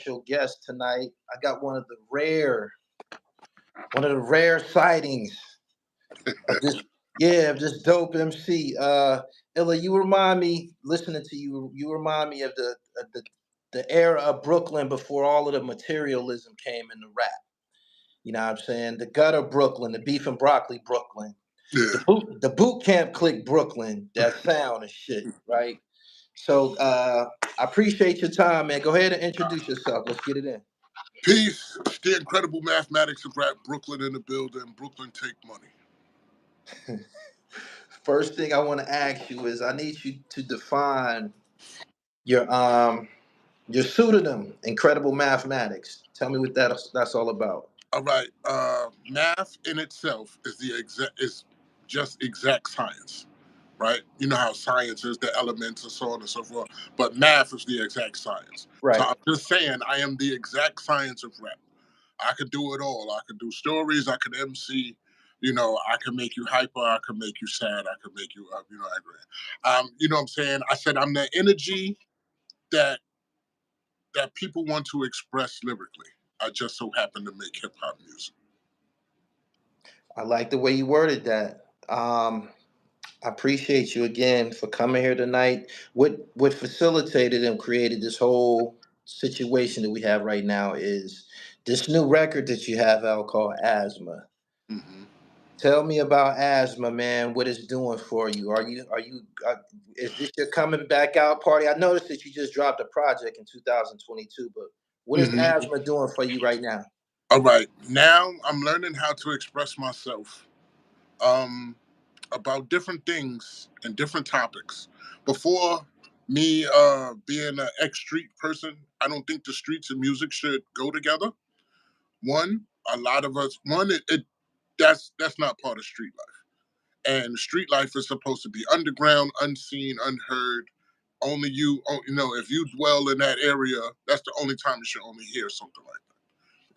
special guest tonight. I got one of the rare sightings of this, yeah, of this dope MC. Illa, you remind me, listening to you, you remind me of the era of Brooklyn before all of the materialism came into rap. You know what I'm saying? The gutter Brooklyn, the beef and broccoli Brooklyn, Yeah. the boot camp click Brooklyn, that sound and shit, right? So I appreciate your time, man. Go ahead and introduce yourself. Let's get it in. Peace. It's the incredible mathematics of rap. Brooklyn in the building. Brooklyn take money. First thing I want to ask you is I need you to define your pseudonym, Incredible Mathematics. Tell me what that's all about. All right. Math in itself is just exact science, right? You know how science is the elements and so on and so forth, but math is the exact science. So Right. I'm just saying I am the exact science of rap. I could do it all. I could do stories. I could MC. You know, I could make you hyper. I could make you sad. I could make you, angry. You know what I'm saying? I said I'm the energy that people want to express lyrically. I just so happen to make hip hop music. I like the way you worded that. I appreciate you again for coming here tonight. What facilitated and created this whole situation that we have right now is this new record that you have out called Asthma. Mm-hmm. Tell me about Asthma, man. What it's doing for you? Is this your coming back out party? I noticed that you just dropped a project in 2022, but what is Mm-hmm. Asthma doing for you right now? All right. Now I'm learning how to express myself about different things and different topics. Before me being an ex-street person, I don't think the streets and music should go together. One, a lot of us, that's not part of street life. And street life is supposed to be underground, unseen, unheard. Only if you dwell in that area, that's the only time you should only hear something like that.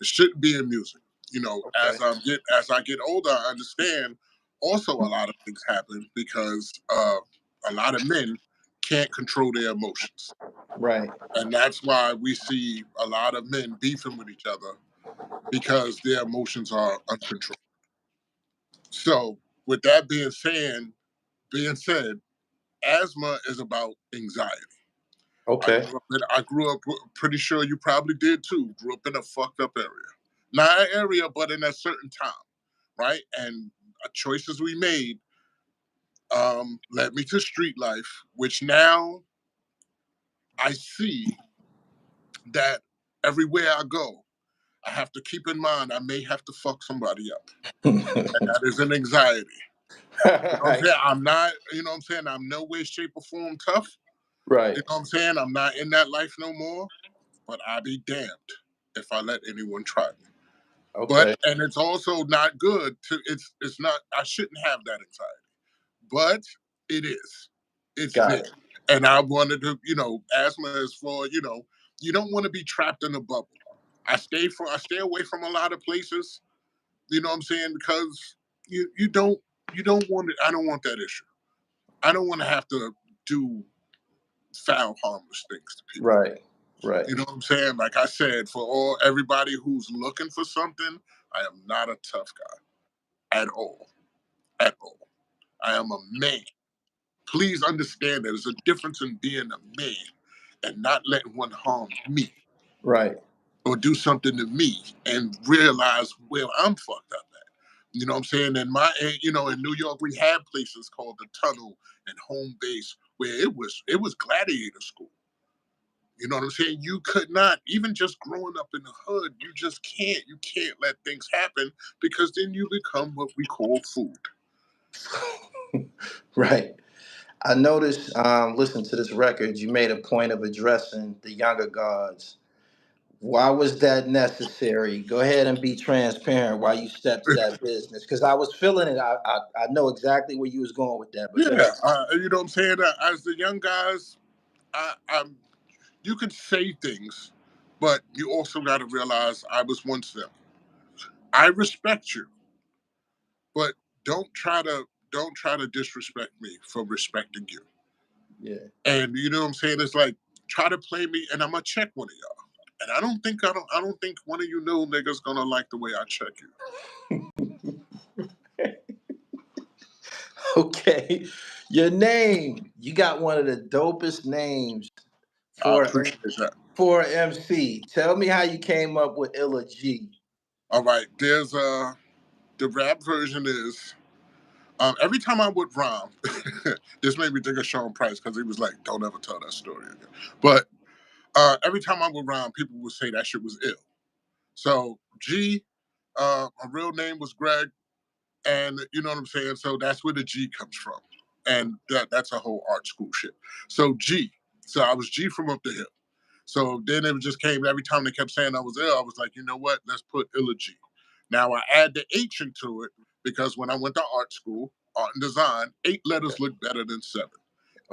It shouldn't be in music. You know, Okay. as I get older, I understand also a lot of things happen because a lot of men can't control their emotions. Right. And that's why we see a lot of men beefing with each other because their emotions are uncontrolled. So, with that being said, asthma is about anxiety. Okay. I grew up, pretty sure you probably did too. Grew up in a fucked up area, not an area, but in a certain time, right? And choices we made led me to street life, which now I see that everywhere I go, I have to keep in mind I may have to fuck somebody up. And that is an anxiety. You know what I'm Right. saying? I'm not, you know what I'm saying? I'm no way, shape, or form tough. Right. You know what I'm saying? I'm not in that life no more, but I be damned if I let anyone try me. But Okay. and it's also not good to it's not I shouldn't have that anxiety. But it is. It's Got there. it. And I wanted to, asthma is for, you don't want to be trapped in a bubble. I stay away from a lot of places, you know what I'm saying? Because you don't want it. I don't want that issue. I don't want to have to do foul, harmless things to people. Right. Right. You know what I'm saying? Like I said, for everybody who's looking for something, I am not a tough guy at all. At all. I am a man. Please understand there's a difference in being a man and not letting one harm me Right. or do something to me and realize where I'm fucked up at. You know what I'm saying? In New York, we had places called the Tunnel and Home Base where it was gladiator school. You know what I'm saying? You could not, even just growing up in the hood, you can't let things happen because then you become what we call food. Right. I noticed, listen to this record, you made a point of addressing the younger gods. Why was that necessary? Go ahead and be transparent why you stepped to that business. Because I was feeling it. I know exactly where you was going with that, but go Yeah, ahead. you know what I'm saying? As the young guys, I'm you could say things, but you also got to realize I was once them. I respect you, but don't try to disrespect me for respecting you. Yeah. And you know what I'm saying? It's like try to play me, and I'm gonna check one of y'all. And I don't think one of you new niggas gonna like the way I check you. Okay, your name. You got one of the dopest names I for appreciate that. for an MC. Tell me how you came up with I.G.G. All right, there's the rap version is every time I would rhyme, this made me think of Sean Price because he was like, "Don't ever tell that story again." But every time I would rhyme, people would say that shit was ill. So G, my real name was Greg, and you know what I'm saying. So that's where the G comes from, and that's a whole art school shit. So G, so I was G from up the hill. So then it just came every time they kept saying I was ill. I was like, you know what? Let's put I.G.G. Now I add the H into it because when I went to art school, art and design, 8 letters look better than 7.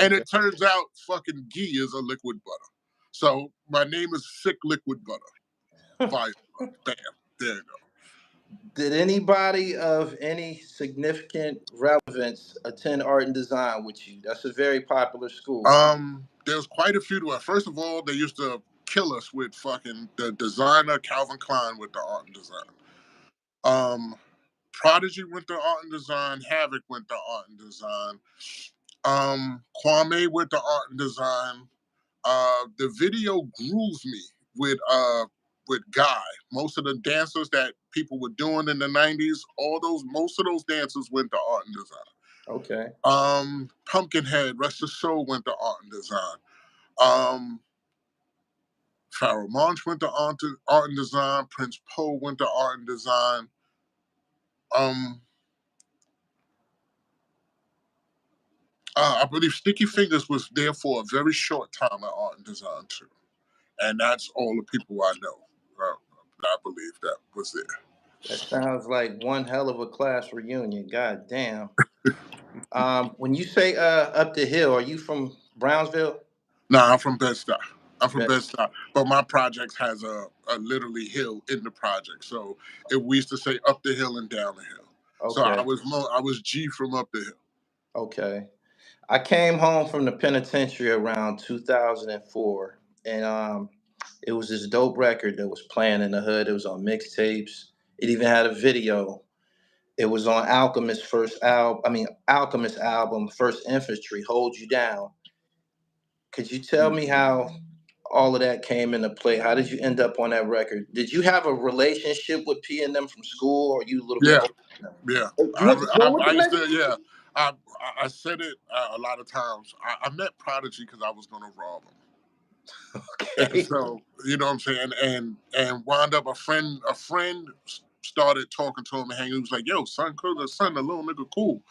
And Okay. it turns out fucking Ghee is a liquid butter. So my name is Sick Liquid Butter. Vice. Bam. There you go. Did anybody of any significant relevance attend art and design with you? That's a very popular school. There's quite a few to it. First of all, they used to kill us with fucking the designer Calvin Klein with the art and design. Prodigy went to art and design. Havoc went to art and design. Kwame went to art and design. The video grooves me with Guy. Most of the dancers that people were doing in the 90s, most of those dancers went to art and design. Okay. Pumpkinhead, Rest of Soul went to art and design. Pharoah Monch went to art and design. Prince Poe went to art and design. I believe Sticky Fingers was there for a very short time at art and design too, and that's all the people I know. I believe that was there. That sounds like one hell of a class reunion. God damn. When you say up the hill, are you from Brownsville? Nah, I'm from Bed-Stuy. I'm from Bet. Bed-Stuy, but my projects has a literally hill in the project. So we used to say up the hill and down the hill. So Okay. I was G from up the hill. Okay. I came home from the penitentiary around 2004, and it was this dope record that was playing in the hood. It was on mixtapes. It even had a video. It was on Alchemist's first album. I mean, Alchemist album, First Infantry, Hold You Down. Could you tell me how all of that came into play? How did you end up on that record? Did you have a relationship with P and them from school, or are you a little bit Yeah, older than them? yeah. Oh, you went to school with I them used to, niggas? yeah. I I said it a lot of times. I met Prodigy because I was gonna rob him. And Okay. so, you know what I'm saying, and wound up a friend started talking to him and hanging. He was like, "Yo, son, the little nigga, cool."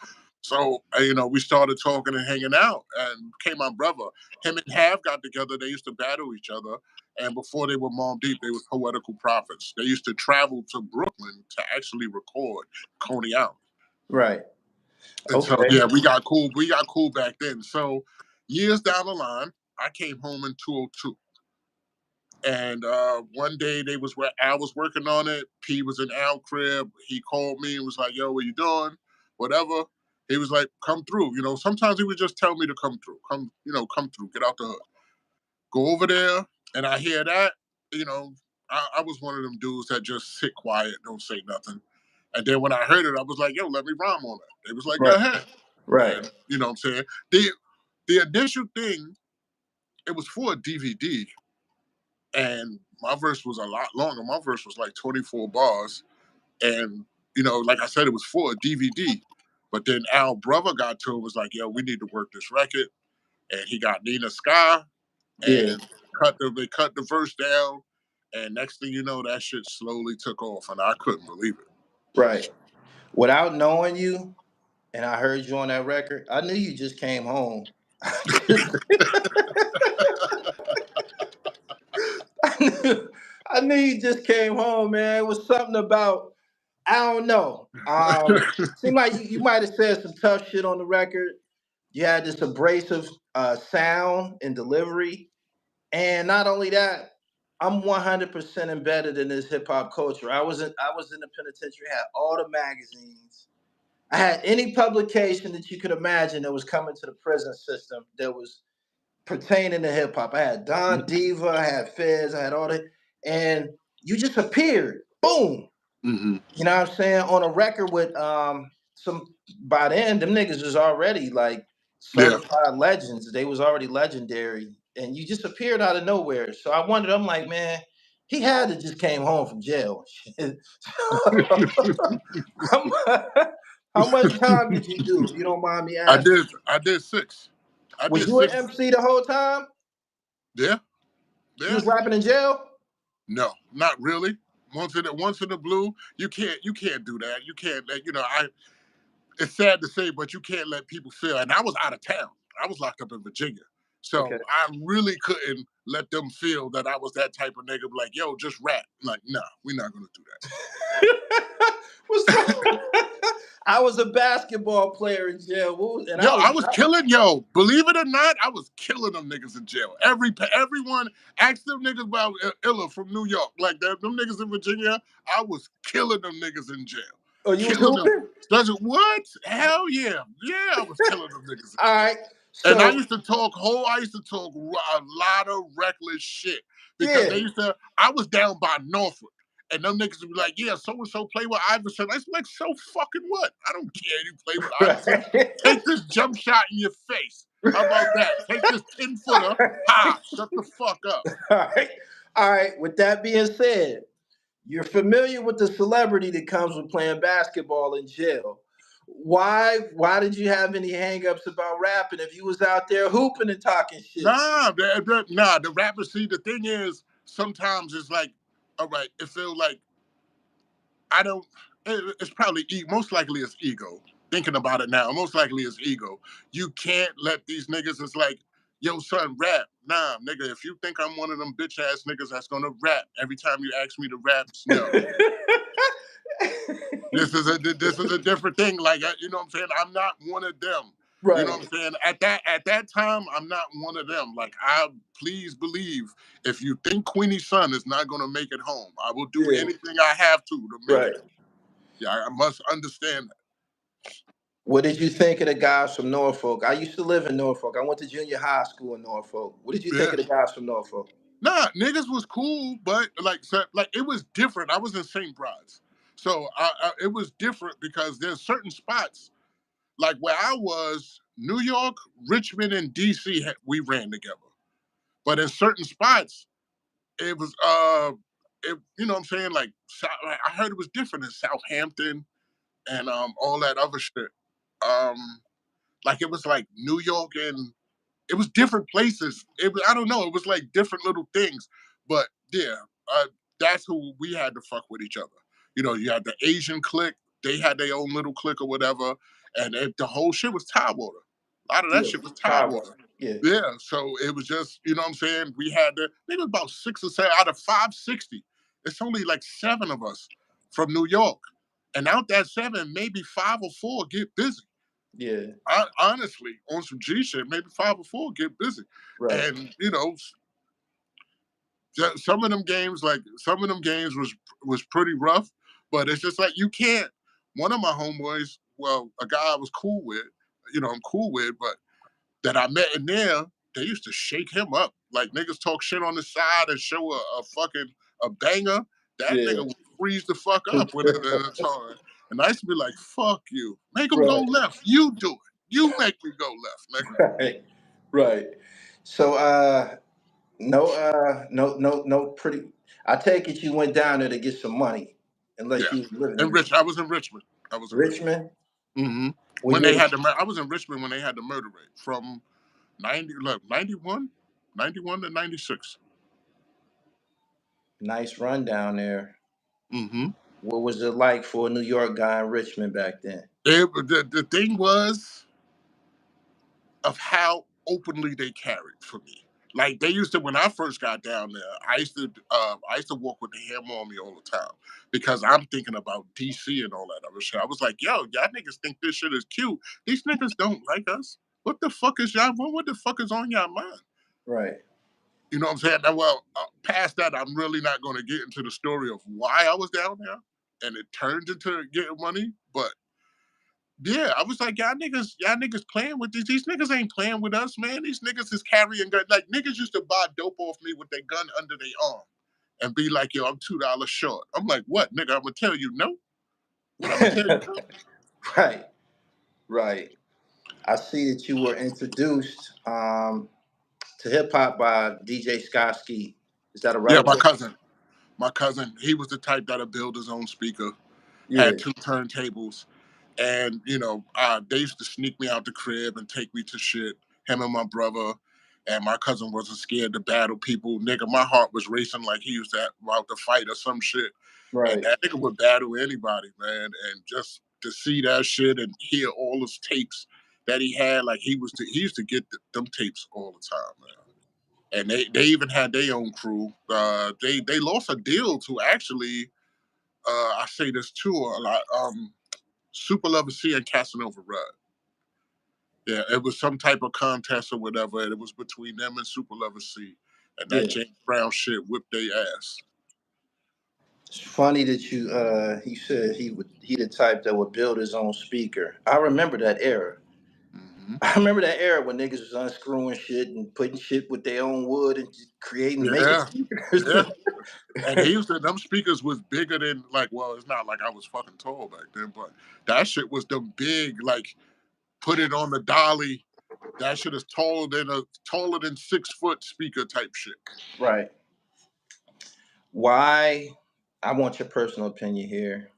So, you know, we started talking and hanging out, and became my brother. Him and Hav got together. They used to battle each other, and before they were Mobb Deep, they were Poetical Prophets. They used to travel to Brooklyn to actually record Coney Island. Right. And so, Okay. yeah, we got cool. We got cool back then. So, years down the line, I came home in 2002. And one day they was where Al was working on it. P was in Al crib. He called me and was like, "Yo, what you doing? Whatever." He was like, "Come through." You know, sometimes he would just tell me to come through. Come through. Get out the hood. Go over there. And I hear that. You know, I was one of them dudes that just sit quiet, don't say nothing. And then when I heard it, I was like, "Yo, let me rhyme on it." They was like, "Go Right. ahead." Right. And you know what I'm saying? The initial thing, it was for a DVD. And my verse was a lot longer. My verse was like 24 bars. And, you know, like I said, it was for a DVD. But then Al brother got to it, was like, "Yo, we need to work this record." And he got Nina Sky Yeah. and they cut the verse down. And next thing you know, that shit slowly took off. And I couldn't believe it. Right. Without knowing you, and I heard you on that record, I knew you just came home. I knew you just came home, man. It was something about, I don't know. Seemed like you might have said some tough shit on the record. You had this abrasive sound and delivery, and not only that, I'm 100% embedded in this hip hop culture. I was in the penitentiary, had all the magazines. I had any publication that you could imagine that was coming to the prison system that was pertaining to hip hop. I had Don Diva, I had Feds, I had all that. and you just appeared. Boom. Mm-hmm. You know what I'm saying? On a record with some by then, them niggas was already like Yeah. certified legends. They was already legendary. And you just appeared out of nowhere. So I wondered, I'm like, man, he had to just came home from jail. how, how much time did you do, if you don't mind me asking? I did 6. I Was did you an 6. MC the whole time? Yeah. You Yeah. was rapping in jail? No, not really. Once in the blue, you can't do that. You can't let it's sad to say, but you can't let people feel. And I was out of town. I was locked up in Virginia. Okay. So I really couldn't let them feel that I was that type of nigga, like, yo, just rap. Like, no, we're not gonna do What's wrong? I was a basketball player in jail. And that. Yo, I was killing, believe it or not, I was killing them niggas in jail. Everyone asked them niggas about Illa from New York. Like them niggas in Virginia, I was killing them niggas in jail. Oh, you was Killing them. hooping? What? Hell yeah. Yeah, I was killing them niggas in All jail. right. And I So used to talk a lot of reckless shit because yeah. I was down by Norfolk. And them niggas would be like, yeah, so-and-so play with Iverson. I was like, so fucking what? I don't care you play with Iverson. Right. Take this jump shot in your face. How about that? Take this 10-footer. Ha! Shut the fuck up. All right. All right. With that being said, you're familiar with the celebrity that comes with playing basketball in jail. Why did you have any hangups about rapping if you was out there hooping and talking shit? The rappers, see, the thing is, sometimes it's like, all right, it feels like I don't. It's probably most likely it's ego. Thinking about it now, most likely it's ego. You can't let these niggas. It's like, yo, son, rap. Nah, nigga. If you think I'm one of them bitch ass niggas that's gonna rap every time you ask me to rap, no. This is a different thing. Like, you know what I'm saying? I'm not one of them. You know Right. what I'm saying? At that time, I'm not one of them. Like, please believe, if you think Queenie's son is not gonna make it home, I will do Yeah. anything I have to make Right. it home. Yeah, I must understand that. What did you think of the guys from Norfolk? I used to live in Norfolk. I went to junior high school in Norfolk. What did you think Yeah. of the guys from Norfolk? Nah, niggas was cool, but like it was different. I was in St. Bride's, so it was different because there's certain spots like where I was, New York, Richmond, and DC. We ran together, but in certain spots, it was you know what I'm saying? Like I heard it was different in Southampton and all that other shit. Like it was like New York and it was different places. I don't know. It was like different little things. But yeah, uh, that's who we had to fuck with each other. You know, you had the Asian clique. They had their own little clique or whatever, and the whole shit was tide water. A lot of that Yeah. shit was tide Power. water. Yeah. Yeah, so it was just, you know what I'm saying? We had I think it was about 6 or 7 out of 560. It's only like 7 of us from New York. And out that 7, maybe 5 or 4 get busy. Yeah. Honestly, on some G shit, maybe 5 or 4 get busy. Right. And, you know, some of them games, was pretty rough, but it's just like you can't. One of my homeboys, well, a guy I was cool with, I'm cool with, but that I met in there, they used to shake him up. Like niggas talk shit on the side and show a fucking a banger. That Yeah. nigga would freeze the fuck up when it's on. And I used to be like, fuck you. Make him go Right. left. You do it. You make me go left, nigga. Right. Right. So no pretty I take it you went down there to get some money unless Yeah. you was living in I was in Richmond. I was in Richmond. Richmond. Mm-hmm. Were When you they able had I was in Richmond when they had the murder rate from 91 to 96. nice run down there. Mm-hmm. What was it like for a New York guy in Richmond back then? The thing was of how openly they carried for me. Like they used to when I first got down there, I used to walk with the hammer on me all the time because I'm thinking about DC and all that other shit. I was like, yo, y'all niggas think this shit is cute. These niggas don't like us. What the fuck is y'all? What the fuck is on y'all mind? Right. You know what I'm saying? Now, well, past that, I'm really not going to get into the story of why I was down there, and it turned into getting money. But yeah, I was like, y'all niggas playing with these niggas ain't playing with us, man. These niggas is carrying guns. Like niggas used to buy dope off me with their gun under their arm, and be like, yo, I'm $2 short. I'm like, what, nigga? I'm gonna tell you no. What I'm gonna tell you no? Right, right. I see that you were introduced to hip hop by DJ Skoski. Is that a Yeah, my relative? cousin. My cousin, he was the type that'll build his own speaker, Yeah, had 2 turntables, and they used to sneak me out the crib and take me to shit. Him and my brother, and my cousin wasn't scared to battle people. Nigga, my heart was racing like he was about to fight or some shit. And right. that nigga would battle anybody, man. And just to see that shit and hear all his tapes that he had, like he used to get them tapes all the time, man. And they even had their own crew. They lost a deal to actually I say this too a lot. Super Lover C and Casanova Rud. Yeah, it was some type of contest or whatever, and it was between them and Super Lover C. And that Yeah. James Brown shit whipped their ass. It's funny that he said he the type that would build his own speaker. I remember that era. Hmm. I remember that era when niggas was unscrewing shit and putting shit with their own wood and just making Yeah, speakers. yeah. And Houston, them speakers was bigger than well, it's not like I was fucking tall back then, but that shit was the big, like, put it on the dolly. That shit is taller than 6 foot speaker type shit. Right. Why? I want your personal opinion here.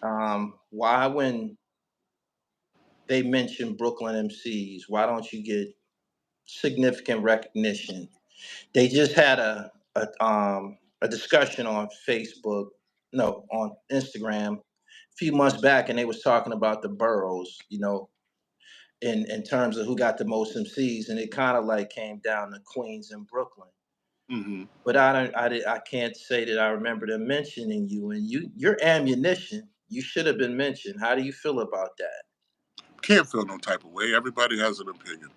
Why when they mention Brooklyn MCs, why don't you get significant recognition? They just had a discussion on Facebook, no, on Instagram a few months back, and they was talking about the boroughs, in terms of who got the most MCs, and it kind of like came down to Queens and Brooklyn. Hmm. But I can't say that I remember them mentioning you, and your ammunition. You should have been mentioned. How do you feel about that? Can't feel no type of way. Everybody has an opinion.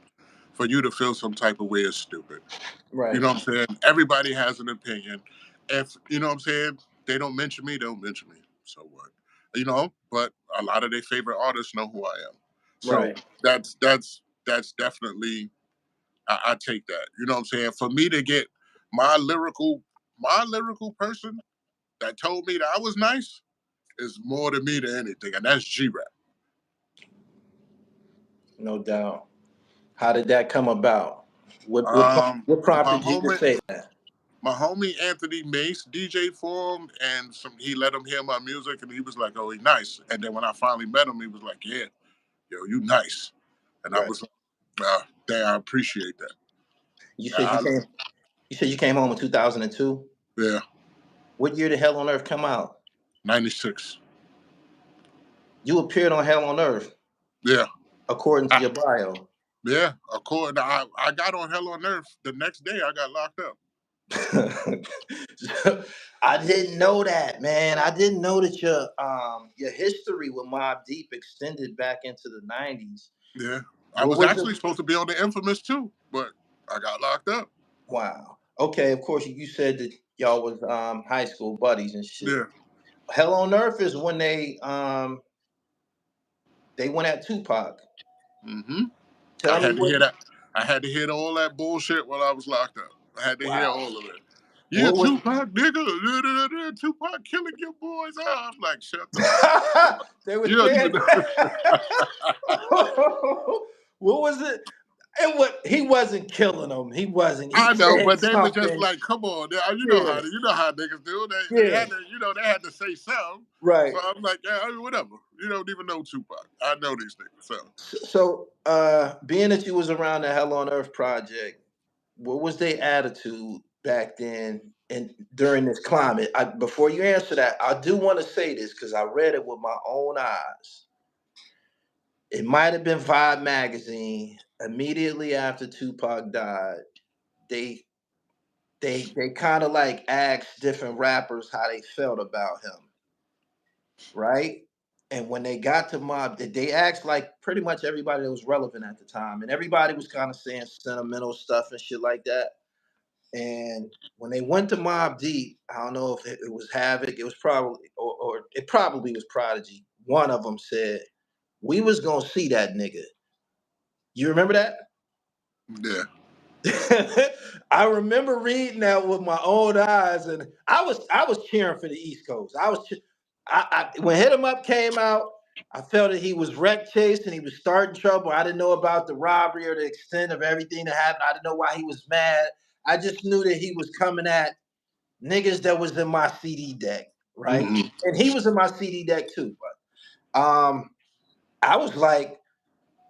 For you to feel some type of way is stupid. You Right, know what I'm saying? Everybody has an opinion. If you know what I'm saying, they don't mention me, don't mention me. So what? But a lot of their favorite artists know who I am. So right. that's definitely I take that. You know what I'm saying? For me to get my lyrical my lyrical person that told me that I was nice is more to me than anything, and that's G-Rap. No doubt. How did that come about? What My prompted you to homie, say that? my homie Anthony Mace DJ for him, and he let him hear my music, and he was like, "Oh, he nice." And then when I finally met him, he was like, "Yeah, yo, you nice." And I Right. was like, "Damn, I appreciate that." You said you I, came. You said you came home in 2002. yeah, What year did Hell on Earth come out? 96. You appeared on Hell on Earth, Yeah, according to I, your bio. yeah. According, I got on Hell on Earth the next day. I got locked up. I didn't know that, man. I didn't know that your history with Mobb Deep extended back into the 90s. Yeah, I What was was it? actually supposed to be on the Infamous too, but I got locked up. Wow. Okay, of course you said that y'all was high school buddies and shit. Yeah. Hell on Earth is when they went at Tupac. Hmm. I Tell me had to what hear that. I had to hear all that bullshit while I was locked up. I had to hear wow. all of it. Yeah, What was Tupac, nigga. Tupac killing your boys. I'm like, shut the fuck up. they were You don't saying even know. what was it? And what he wasn't killing them. He wasn't. He I know, said but they were just something. like, come on. Yeah, You know how niggas do. They yeah, had to, they had to say something. right. So I'm like, yeah, I mean, whatever. You don't even know Tupac. I know these niggas. So So, being that you was around the Hell on Earth project, what was their attitude back then and during this climate? Before you answer that, I do want to say this because I read it with my own eyes. It might have been Vibe magazine. Immediately after Tupac died, they they kind of like asked different rappers how they felt about him, right? And when they got to Mob, they asked like pretty much everybody that was relevant at the time, and everybody was kind of saying sentimental stuff and shit like that. And when they went to Mob Deep, I don't know if it was Havoc, it was probably, or it probably was Prodigy. One of them said, "We was gonna see that nigga." You remember that? yeah. I remember reading that with my own eyes, and I was cheering for the East Coast. When Hit 'Em Up came out, I felt that he was wreck chased and he was starting trouble. I didn't know about the robbery or the extent of everything that happened. I didn't know why he was mad. I just knew that he was coming at niggas that was in my CD deck, right? Mm-hmm. And he was in my CD deck too. But I was like,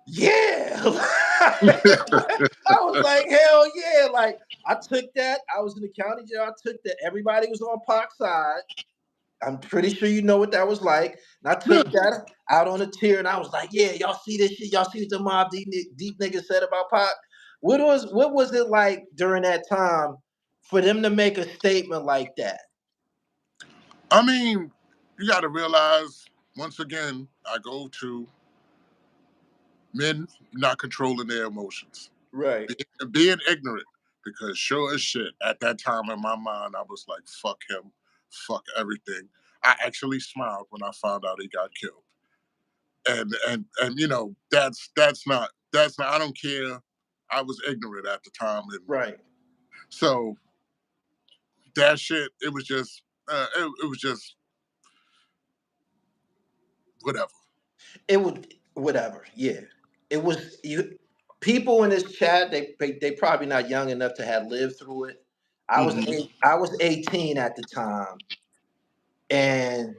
yeah. I was like, hell yeah. Like, I took that. I was in the county jail. I took that. Everybody was on Pac's side. I'm pretty sure you know what that was like. And I took that out on a tier and I was like, yeah, y'all see this shit? Y'all see what the Mobb Deep niggas said about Pac? What was it like during that time for them to make a statement like that? I mean, you got to realize, once again, I go to men not controlling their emotions, Right. being ignorant, because sure as shit, at that time in my mind, I was like, fuck him, fuck everything. I actually smiled when I found out he got killed. And you know, that's not, I don't care. I was ignorant at the time. And Right. so that shit, it was just whatever. It would whatever. Yeah. It was you people in this chat, they probably not young enough to have lived through it. Mm-hmm. I was 18 at the time, and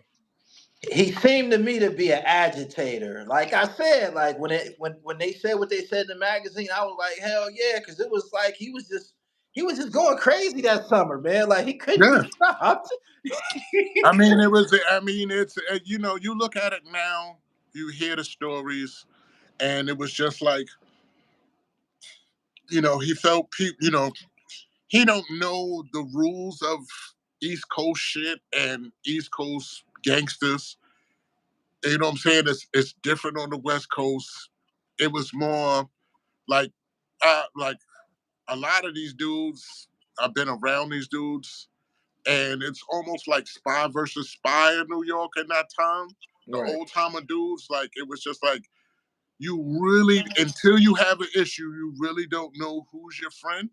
he seemed to me to be an agitator. Like I said, like when they said what they said in the magazine, I was like, hell yeah, because it was like he was just going crazy that summer, man. Like he couldn't be Yeah. stopped. I mean, it was, I mean, it's, you know, you look at it now, you hear the stories, and it was just like, you know, he felt people, you know, he don't know the rules of East Coast shit and East Coast gangsters. You know what I'm saying? It's different on the West Coast. It was more like a lot of these dudes. I've been around these dudes, and it's almost like spy versus spy in New York in that time. The Right, old timer dudes, like it was just like you really, until you have an issue, you really don't know who's your friend.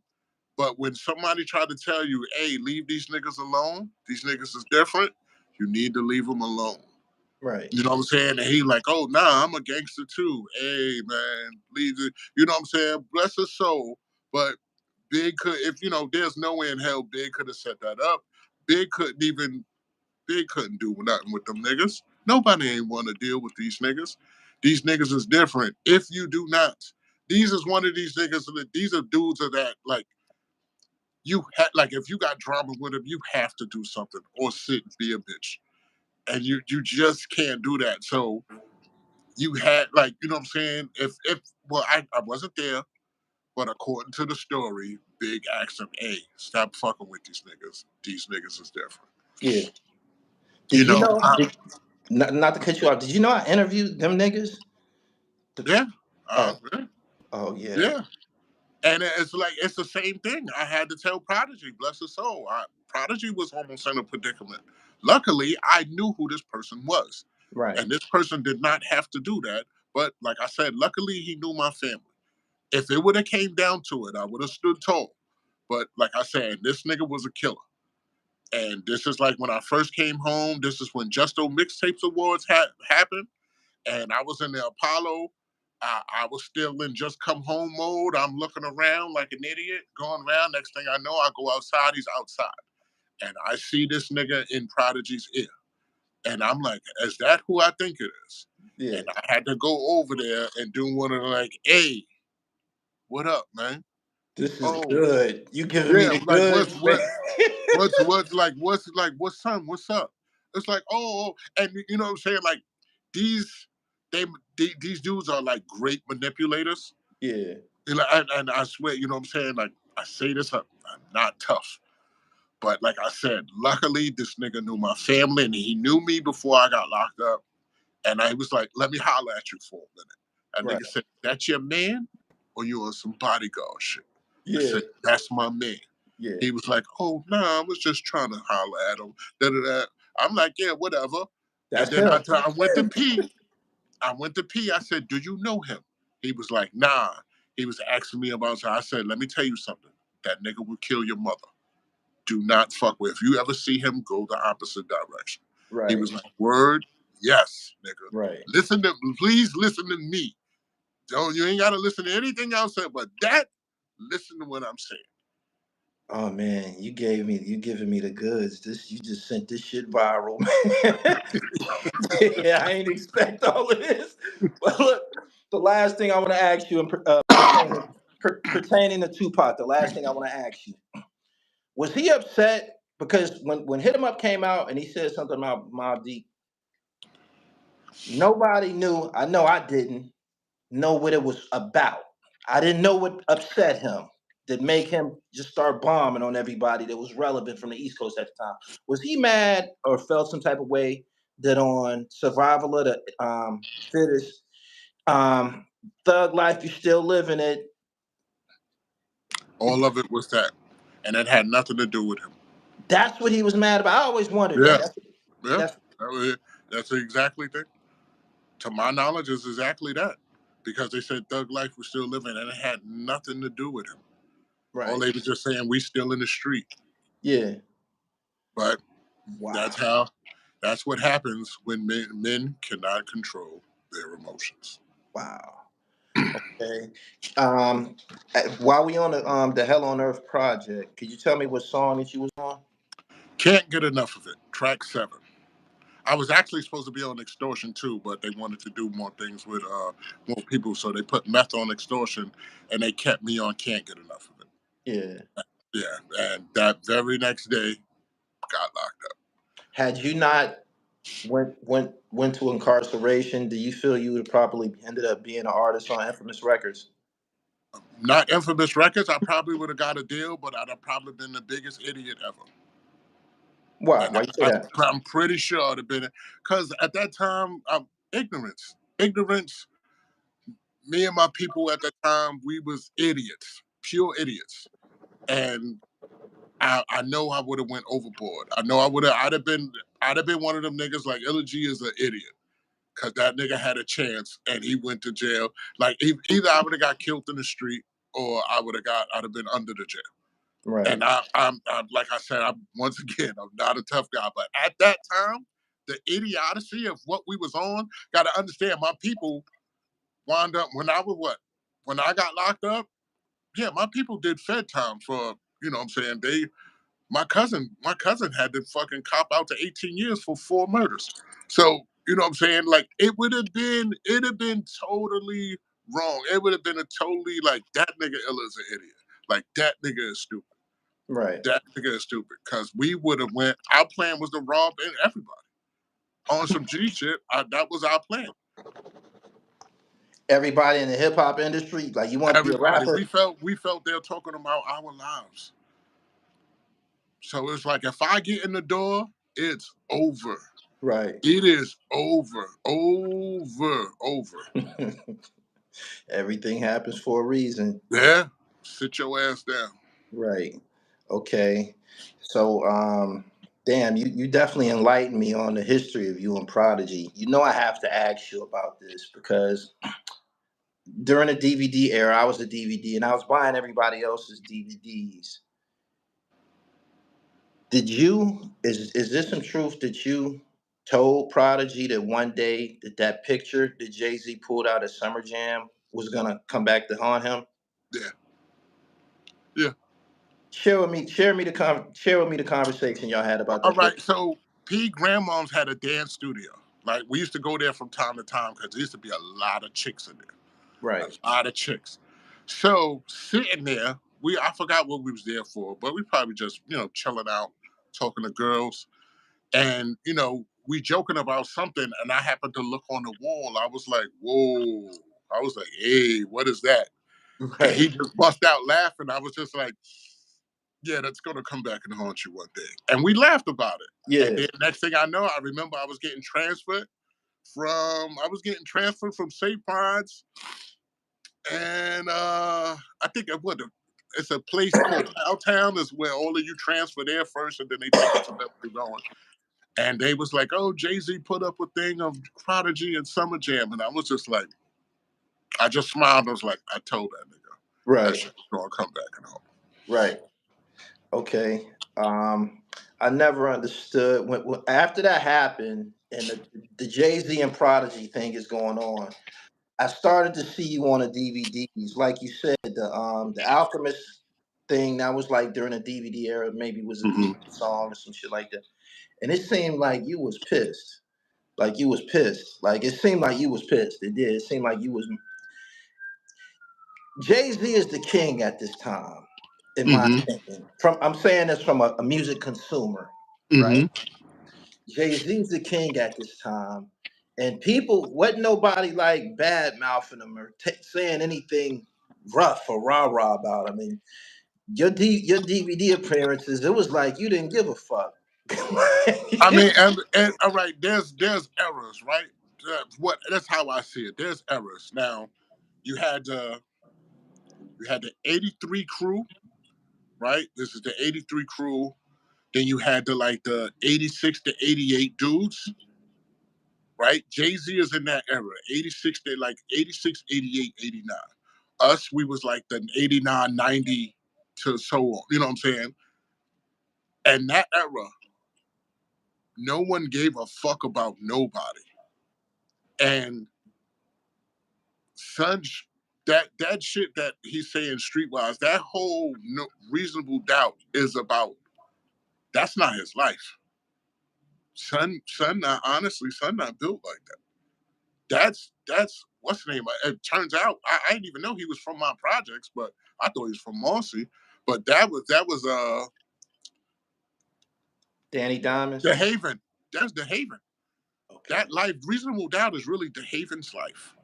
But when somebody tried to tell you, hey, leave these niggas alone, these niggas is different, you need to leave them alone. right, You know what I'm saying? And he like, oh, nah, I'm a gangster too. Hey, man, leave it. You know what I'm saying? Bless his soul. But Big could, if, you know, there's no way in hell Big could have set that up. Big couldn't even, Big couldn't do nothing with them niggas. Nobody ain't want to deal with these niggas. These niggas is different. If you do not, these is one of these niggas, these are dudes of that, like, like if you got drama with him, you have to do something or sit and be a bitch. And you just can't do that. So you had, like, you know what I'm saying? If well, I wasn't there, but according to the story, Big asked him, hey, stop fucking with these niggas. These niggas is different. yeah. You Did you know, know? Not to cut you off. Did you know I interviewed them niggas? yeah, Oh, yeah, oh yeah. yeah. And it's like, it's the same thing. I had to tell Prodigy, bless his soul. Prodigy was almost in a predicament. Luckily, I knew who this person was. Right, And this person did not have to do that. But like I said, luckily he knew my family. If it would have came down to it, I would have stood tall. But like I said, this nigga was a killer. And this is like when I first came home. This is when Justo Mixtapes Awards happened. And I was in the Apollo. I was still in just come home mode. I'm looking around like an idiot, going around. Next thing I know, I go outside. He's outside. And I see this nigga in Prodigy's ear. And I'm like, is that who I think it is? yeah. And I had to go over there and do one of the, like, hey, what up, man? This is Oh, good. You giving me yeah, the like goods, man. what's son, what's up? It's like, and you know what I'm saying? Like these these dudes are like great manipulators. Yeah, And I swear, you know what I'm saying? Like I say this, I'm not tough. But like I said, luckily this nigga knew my family and he knew me before I got locked up. And I was like, let me holler at you for a minute. And right. nigga said, that's your man? Or you on some bodyguard shit? I Yeah, said, that's my man. yeah. He was like, oh, nah, I was just trying to holler at him. Da-da-da. I'm like, yeah, whatever. And That's then him. I went to pee. I said, do you know him? He was like, nah. He was asking me about, so I said, let me tell you something. That nigga will kill your mother. Do not fuck with. If you ever see him, go the opposite direction. He Right. was like, word, yes, nigga. Right. Please listen to me. You ain't gotta listen to anything else, but listen to what I'm saying. Oh man, you giving me the goods. You just sent this shit viral, man. Yeah, I ain't expect all of this. But look, the last thing I want to ask you, pertaining to Tupac, the last thing I want to ask you, was he upset because when Hit 'Em Up came out and he said something about Mobb Deep, nobody knew. I know I didn't know what it was about. I didn't know what upset him that make him just start bombing on everybody that was relevant from the East Coast at the time. Was he mad or felt some type of way that on Survival of the Fittest, Thug Life, You Still Living It? All of it was that. And it had nothing to do with him. That's what he was mad about. I always wondered Yeah. that. Yeah. That's That's exactly thing. To my knowledge, is exactly that. Because they said Thug Life was still living and it had nothing to do with him. All right. they were just saying, we still in the street. Yeah. But Wow. that's what happens when men cannot control their emotions. Wow. Okay. While we on the Hell on Earth project, could you tell me what song that you was on? Can't get enough of it. Track 7. I was actually supposed to be on Extortion too, but they wanted to do more things with more people, so they put Meth on Extortion, and they kept me on Can't Get Enough of It. Yeah. Yeah, and that very next day, got locked up. Had you not went to incarceration, do you feel you would have probably ended up being an artist on Infamous Records? Not Infamous Records, I probably would have got a deal, but I'd have probably been the biggest idiot ever. Why? And Why you say that? I'm pretty sure I'd have been, because at that time, ignorance. Me and my people at that time, we was idiots, pure idiots. And I know I would have went overboard. I know I'd have been one of them niggas like I.G.G is an idiot. Cause that nigga had a chance and he went to jail. Like either I would have got killed in the street or I'd have been under the jail. Right. And I'm like I said, once again, I'm not a tough guy. But at that time, the idiocy of what we was on, gotta understand my people wound up when I got locked up, yeah, my people did fed time for, you know what I'm saying, my cousin had to fucking cop out to 18 years for 4 murders. So, you know what I'm saying? Like it'd have been totally wrong. It would have been a totally like that nigga Illa is an idiot. Like that nigga is stupid. Right. That nigga is stupid. Cause we would have went, our plan was to rob everybody. On some G shit, that was our plan. Everybody in the hip hop industry, like you want to be a Everybody. rapper? We felt they're talking about our lives. So it's like if I get in the door, it's over. Right. It is over. Everything happens for a reason. Yeah. Sit your ass down. Right. Okay. So, damn, you definitely enlightened me on the history of you and Prodigy. You know, I have to ask you about this because during the DVD era, I was a DVD and I was buying everybody else's DVDs. Is this some truth that you told Prodigy that one day that picture that Jay-Z pulled out at Summer Jam was gonna come back to haunt him? Yeah. Yeah. Share with me the conversation y'all had about All that right. picture. So P Grandmom's had a dance studio. Like we used to go there from time to time because there used to be a lot of chicks in there. Right. A lot of chicks. So sitting there, I forgot what we was there for, but we probably just, chilling out, talking to girls. And, we joking about something and I happened to look on the wall. I was like, whoa. I was like, hey, what is that? And he Right. just bust out laughing. I was just like, yeah, that's gonna come back and haunt you one day. And we laughed about it. And Yeah. then next thing I know, I remember I was getting transferred from St. Pine's, and I think it's a place called Cowtown is where all of you transfer there first, and then they take you to where you're going. And they was like, "Oh, Jay-Z put up a thing of Prodigy and Summer Jam," and I was just like, I just smiled. I was like, I told that nigga. Right. that shit was gonna come back and all. Right. Okay. I never understood when after that happened and the Jay-Z and Prodigy thing is going on. I started to see you on the DVDs, like you said, the Alchemist thing that was like during the DVD era, maybe was a Mm-hmm. DVD song or some shit like that. And it seemed like you was pissed. Like you was pissed. Like it seemed like you was pissed. It did. It seemed like you was. Jay-Z is the king at this time, in my Mm-hmm. opinion. From I'm saying this from a music consumer, right? Mm-hmm. Jay-Z's the king at this time. And people wasn't nobody like bad mouthing him or saying anything rough or rah-rah about him. And your DVD appearances, it was like you didn't give a fuck. I mean, and all right, there's errors, right? That's how I see it. There's errors. Now, you had the '83 crew, right? This is the '83 crew. Then you had the '86 to '88 dudes, right? Jay-Z is in that era. '86, they like '86, '88, '89. Us, we was like the '89, '90 to so on. You know what I'm saying? And that era, no one gave a fuck about nobody. And son, that shit that he's saying streetwise, that whole no, reasonable doubt is about. That's not his life. Son, not honestly, son, not built like that. That's what's the name? It turns out I didn't even know he was from my projects, but I thought he was from Marcy. But that was Danny Diamonds? the Haven. That's the Haven. Okay. That life, reasonable doubt, is really the Haven's life.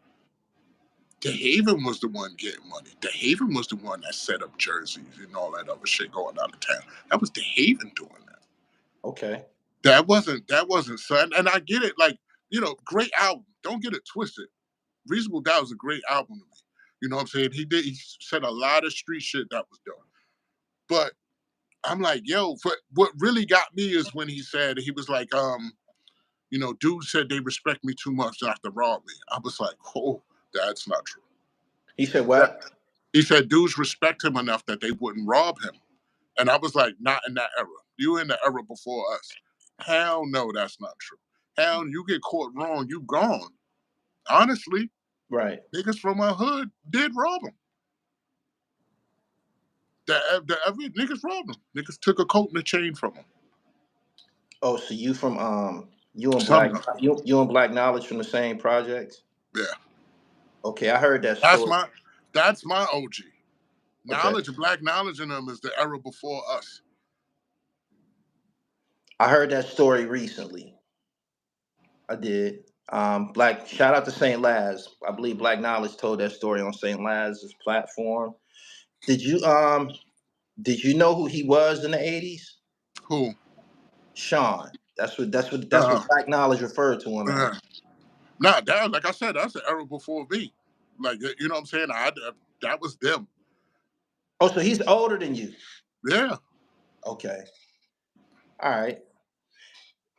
The Haven was the one getting money. The Haven was the one that set up jerseys and all that other shit going out of town. That was the Haven doing that. Okay. That wasn't son. And I get it, like, great album. Don't get it twisted. Reasonable Doubt was a great album to me. You know what I'm saying? He said a lot of street shit that was dope. But I'm like, yo, what really got me is when he was like, dude said they respect me too much not to rob me. I was like, oh, that's not true. He said That, what? he said dudes respect him enough that they wouldn't rob him. And I was like, not in that era. You in the era before us. Hell no, that's not true. Hell, you get caught wrong, you gone. Honestly, Right. niggas from my hood did rob him. The niggas robbed him. Niggas took a coat and a chain from him. Oh, so you from you and Some Black of them. you and Black Knowledge from the same projects? Yeah. Okay, I heard that That's story. my OG. Okay. Black knowledge in them is the era before us. I heard that story recently. I did. Black shout out to St. Laz. I believe Black Knowledge told that story on St. Laz's platform. Did you know who he was in the 80s? Who? Sean. That's what Uh, Black Knowledge referred to him as. uh, nah, that, like I said, that's the era before me. Like, you know what I'm saying? That was them. Oh, so he's older than you. Yeah. Okay. All right.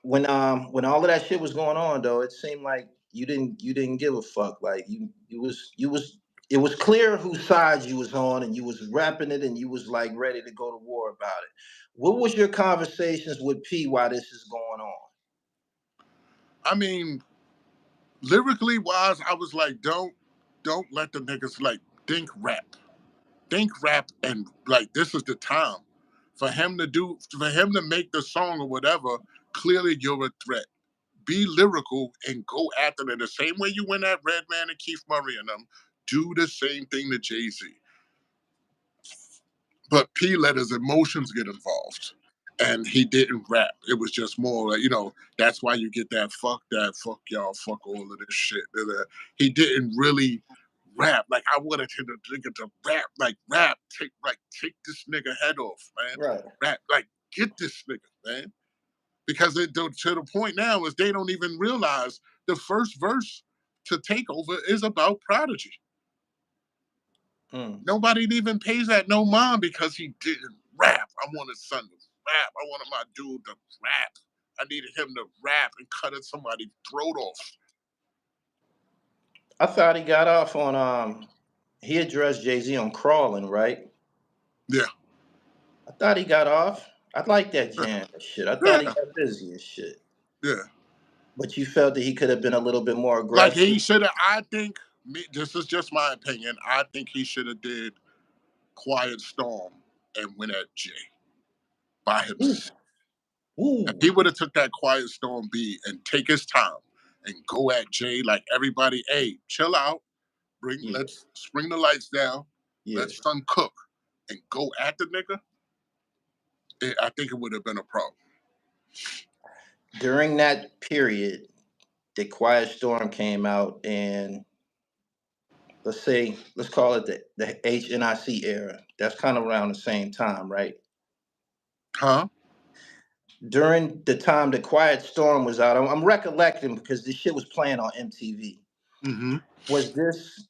When all of that shit was going on though, it seemed like you didn't give a fuck. Like you was it was clear whose side you was on and you was rapping it and you was like ready to go to war about it. What was your conversations with P while this is going on? I mean, lyrically wise, I was like, don't let the niggas like think rap. Think rap and like this is the time. For him to make the song or whatever, clearly you're a threat. Be lyrical and go after them the same way you went at Redman and Keith Murray and them. Do the same thing to Jay-Z. But P let his emotions get involved. And he didn't rap. It was just more like, that's why you get that fuck y'all, fuck all of this shit. He didn't really rap. Like I wanted him to rap, take this nigga head off, man. Right. Rap, like get this nigga, man. Because to the point now is they don't even realize the first verse to Take Over is about Prodigy. Mm. Nobody even pays that no mind because he didn't rap. I wanted son to rap. I wanted my dude to rap. I needed him to rap and cut somebody's throat off. I thought he got off on he addressed Jay-Z on Crawling, right? Yeah. I thought he got off. I like that jam and shit. I thought he Yeah. got busy and shit. Yeah. But you felt that he could have been a little bit more Like aggressive. he should have. I think this is just my opinion. I think he should have did Quiet Storm and went at Jay by Ooh, himself. If ooh, he would have took that Quiet Storm beat and take his time and go at Jay like everybody, hey, chill out, yeah, let's bring the lights down, yeah. let son cook, and go at the nigga. I think it would have been a problem. During that period, the Quiet Storm came out, and let's call it the HNIC era. That's kind of around the same time, right? Huh? During the time the Quiet Storm was out, I'm recollecting because this shit was playing on MTV. Mm-hmm. Was this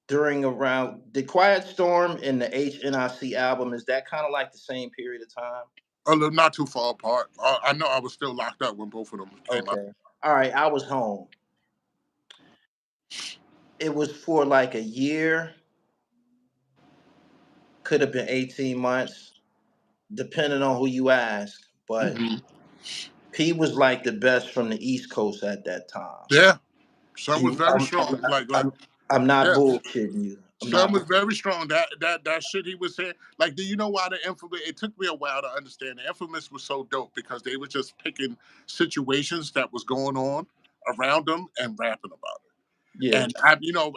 during around the Quiet Storm and the HNIC album? Is that kind of like the same period of time? A little, not too far apart. I know I was still locked up when both of them came out. Okay. All right. I was home. It was for like a year, could have been 18 months, depending on who you ask. But Mm-hmm. P was like the best from the East Coast at that time. Yeah, son was And very strong. I'm not Yeah, bullshitting you. I'm son not. was very strong. That shit he was saying. Like, do you know why the Infamous? It took me a while to understand. The Infamous was so dope because they were just picking situations that was going on around them and rapping about it. Yeah, And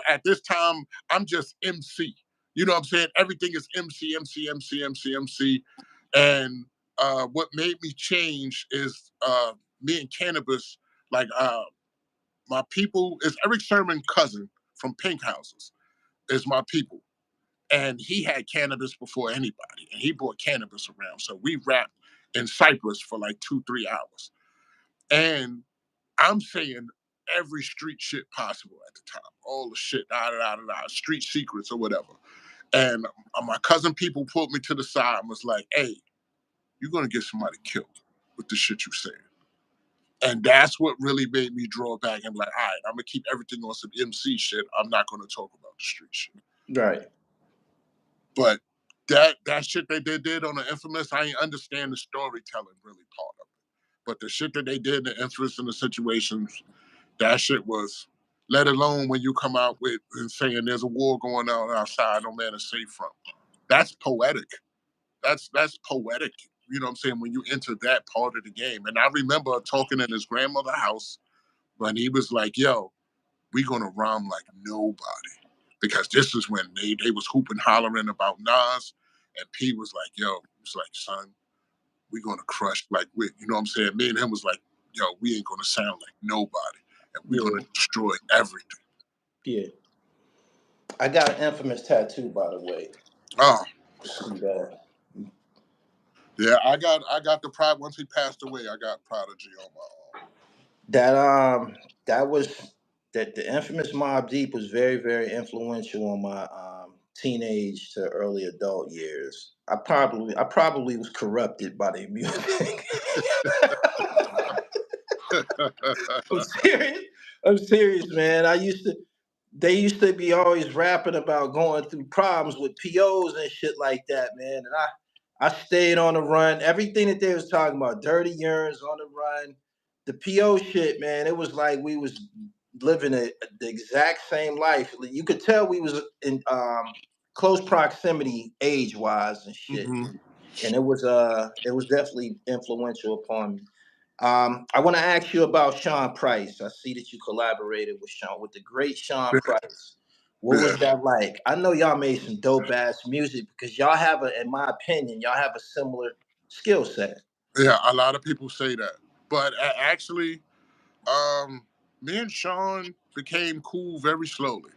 at this time, I'm just MC. You know what I'm saying? Everything is MC, MC, MC, MC, MC. And what made me change is me and Cannabis, like my people, is Eric Sherman's cousin from Pink Houses, is my people. And he had cannabis before anybody. And he brought cannabis around. So we rapped in Cyprus for like 2-3 hours. And I'm saying every street shit possible at the time. All the shit, street secrets or whatever. And my cousin people pulled me to the side and was like, hey, you're going to get somebody killed with the shit you saying. And that's what really made me draw back and be like, all right, I'm going to keep everything on some MC shit. I'm not going to talk about the street shit. right. But that shit they did on the Infamous, I ain't understand the storytelling really part of it. But the shit that they did, the Infamous and the situations, that shit was, let alone when you come out with and saying there's a war going on outside, no man is safe from. That's poetic. That's poetic. You know what I'm saying? When you enter that part of the game. And I remember talking in his grandmother's house when he was like, yo, we gonna rhyme like nobody. Because this is when they was hooping, hollering about Nas, and P was like, yo, it's like, son, we gonna crush, like, you know what I'm saying? Me and him was like, yo, we ain't gonna sound like nobody, and we Yeah, gonna destroy everything. yeah. I got an Infamous tattoo, by the way. Oh, To see that. yeah, I got the pride. Once he passed away, I got Prodigy on my arm. That was that the infamous Mobb Deep was very, very influential on my teenage to early adult years. I probably was corrupted by their music. I'm serious. I'm serious, man. They used to be always rapping about going through problems with POs and shit like that, man. And I stayed on the run. Everything that they was talking about, dirty urines on the run, the PO shit, man. It was like we was living the exact same life. You could tell we was in close proximity age wise and shit. Hmm. And it was definitely influential upon me. I want to ask you about Sean Price. I see that you collaborated with the great Sean Price. What was Yeah, that like? I know y'all made some dope ass music because y'all have in my opinion, y'all have a similar skill set. yeah. A lot of people say that, but actually, um, me and Sean became cool very slowly.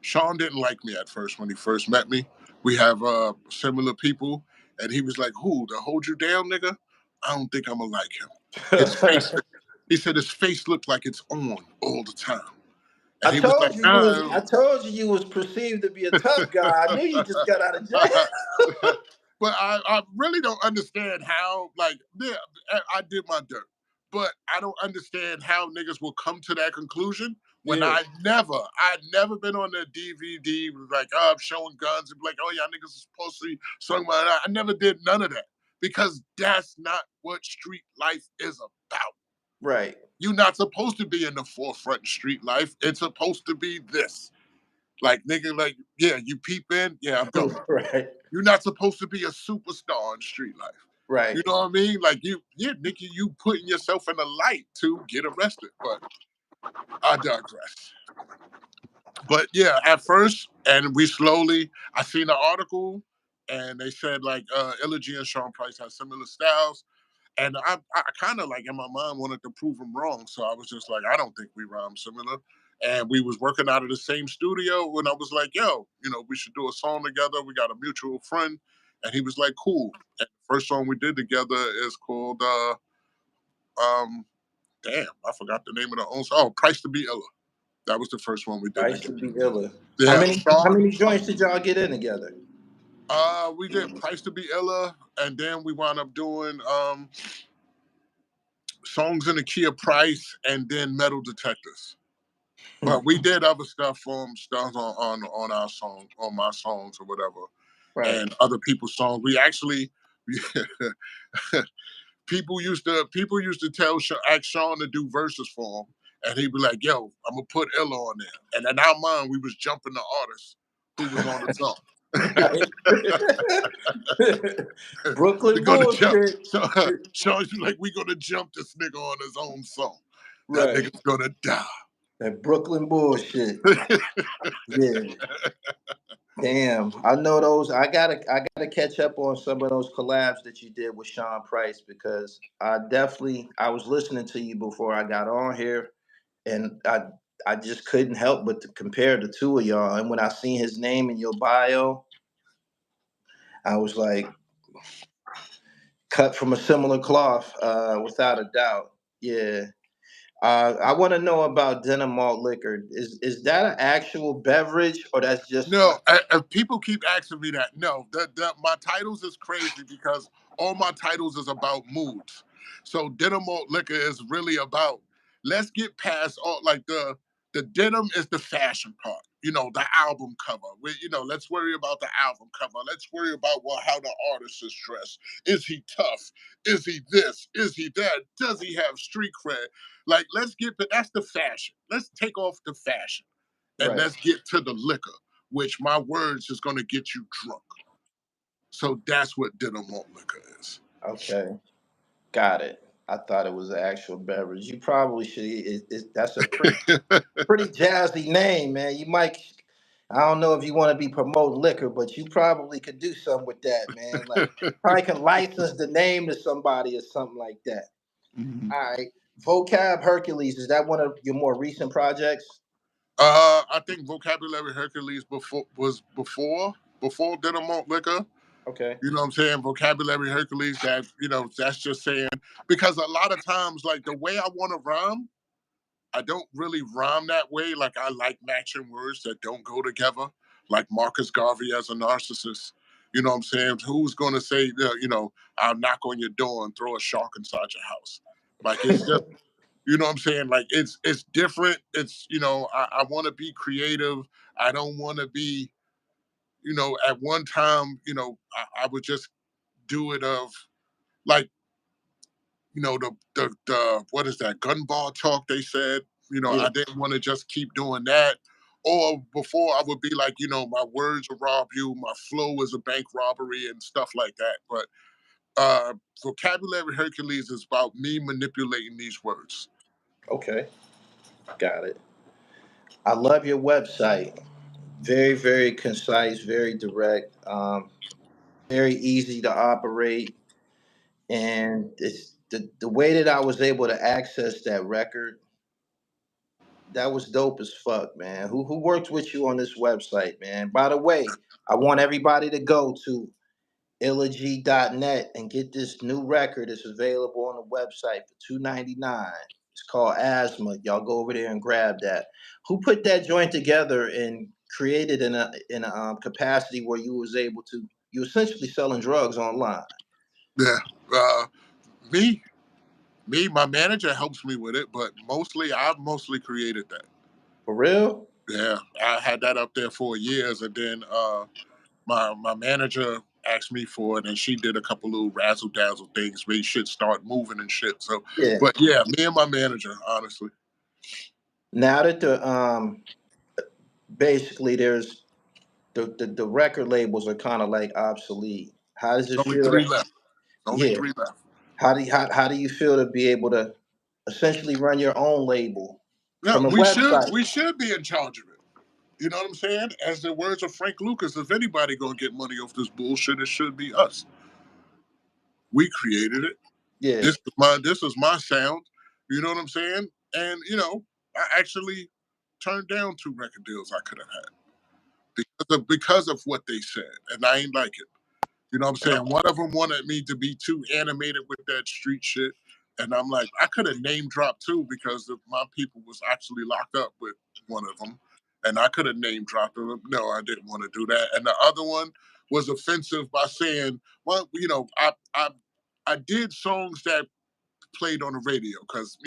Sean didn't like me at first when he first met me. We have similar people, and he was like, "Who to hold you down, nigga? I don't think I'm gonna like him. His face." He said his face looked like it's on all the time, and I he was like, told you you was. "Nah." I told you you was perceived to be a tough guy. I knew you just got out of jail. But I really don't understand how, like, yeah, I did my dirt, but I don't understand how niggas will come to that conclusion When Yeah. I'd never been on the DVD like, oh, I'm showing guns and be like, oh, y'all niggas is supposed to be something like that. I never did none of that because that's not what street life is about. Right. You're not supposed to be in the forefront of street life. It's supposed to be this. Like, nigga, like, yeah, you peep in, yeah, I'm going. Right. You're not supposed to be a superstar in street life. Right. You know what I mean? Like, nigga, you putting yourself in the light to get arrested. But I digress. But yeah, at first, and we slowly, I seen an article and they said like I.G.G and Sean Price had similar styles. And I kind of like in my mind wanted to prove him wrong. So I was just like, I don't think we rhyme similar. And we was working out of the same studio when I was like, yo, we should do a song together. We got a mutual friend. And he was like, cool. And the first song we did together is called damn, I forgot the name of the own song. Oh, Price to Be Illa. That was the first one we did Price to together. Be Illa. Yeah, How many joints did y'all get in together? We did Price to Be Illa, and then we wound up doing Songs in the Key of Price, and then Metal Detectors. But we did other stuff stuff on our song, on my songs or whatever, Right. and other people's songs. We actually, people used to ask Sean to do verses for him, and he'd be like, "Yo, I'm gonna put Illa on there," and in our mind, we was jumping the artist who was on the song. Brooklyn bullshit. bullshit. So Sean's like, we gonna jump this nigga on his own song. That Right. nigga's gonna die. That Brooklyn bullshit. Yeah. Damn. I know those. I gotta catch up on some of those collabs that you did with Sean Price because I was listening to you before I got on here, and I just couldn't help but to compare the two of y'all. And when I seen his name in your bio, I was like, cut from a similar cloth, without a doubt. Yeah. I want to know about denim malt liquor. Is that an actual beverage or that's just No, people keep asking me that. No, my titles is crazy because all my titles is about moods. So denim malt liquor is really about, let's get past all like the denim is the fashion part. The album cover. Let's worry about the album cover. Let's worry about how the artist is dressed. Is he tough? Is he this? Is he that? Does he have street cred? Like, that's the fashion. Let's take off the fashion and right? let's get to the liquor, which my words is going to get you drunk. So that's what denim malt liquor is. Okay, got it. I thought it was an actual beverage. You probably should. That's a pretty jazzy name, man. You might. I don't know if you want to be promoting liquor, but you probably could do something with that, man. Like, probably can license the name to somebody or something like that. Mm-hmm. All right. Vocab Hercules, is that one of your more recent projects? I think Vocabulary Hercules was before denim malt liquor. Okay. You know what I'm saying? Vocabulary Hercules, that's just saying, because a lot of times, like, the way I want to rhyme, I don't really rhyme that way. Like, I like matching words that don't go together, like Marcus Garvey as a narcissist. You know what I'm saying? Who's going to say, I'll knock on your door and throw a shark inside your house? Like, it's just, you know what I'm saying? Like, it's different. It's, I want to be creative. I don't want to be, at one time, I would just do it of, like, the what is that, gun bar talk they said. Yeah. I didn't want to just keep doing that. Or before I would be like, my words will rob you, my flow is a bank robbery and stuff like that. But Vocabulary Hercules is about me manipulating these words. Okay. Got it. I love your website. Very, very concise, very direct, very easy to operate. And it's the way that I was able to access that record, that was dope as fuck, man. Who worked with you on this website, man? By the way, I want everybody to go to ILLG.net and get this new record. It's available on the website for $2.99. It's called Asthma. Y'all go over there and grab that. Who put that joint together and created in a capacity where you essentially selling drugs online? Yeah. Me, my manager helps me with it, but I've mostly created that. For real? Yeah, I had that up there for years, and then my manager asked me for it, and she did a couple little razzle dazzle things, made shit start moving and shit. So, Yeah. but yeah, me and my manager, honestly. Now that the basically there's the record labels are kind of like obsolete. How does it Only feel three to, left. Only yeah? three left. How do you feel to be able to essentially run your own label Yeah, from a we website? should be in charge of it. You know what I'm saying? As the words of Frank Lucas, if anybody gonna get money off this bullshit, it should be us. We created it. Yeah. This is my sound. You know what I'm saying? And I actually turned down 2 record deals I could have had because of what they said, and I ain't like it. You know what I'm saying? One of them wanted me to be too animated with that street shit. And I'm like, I could have name dropped too because my people was actually locked up with one of them. And I could have name dropped them. No, I didn't want to do that. And the other one was offensive by saying, well, I did songs that played on the radio because,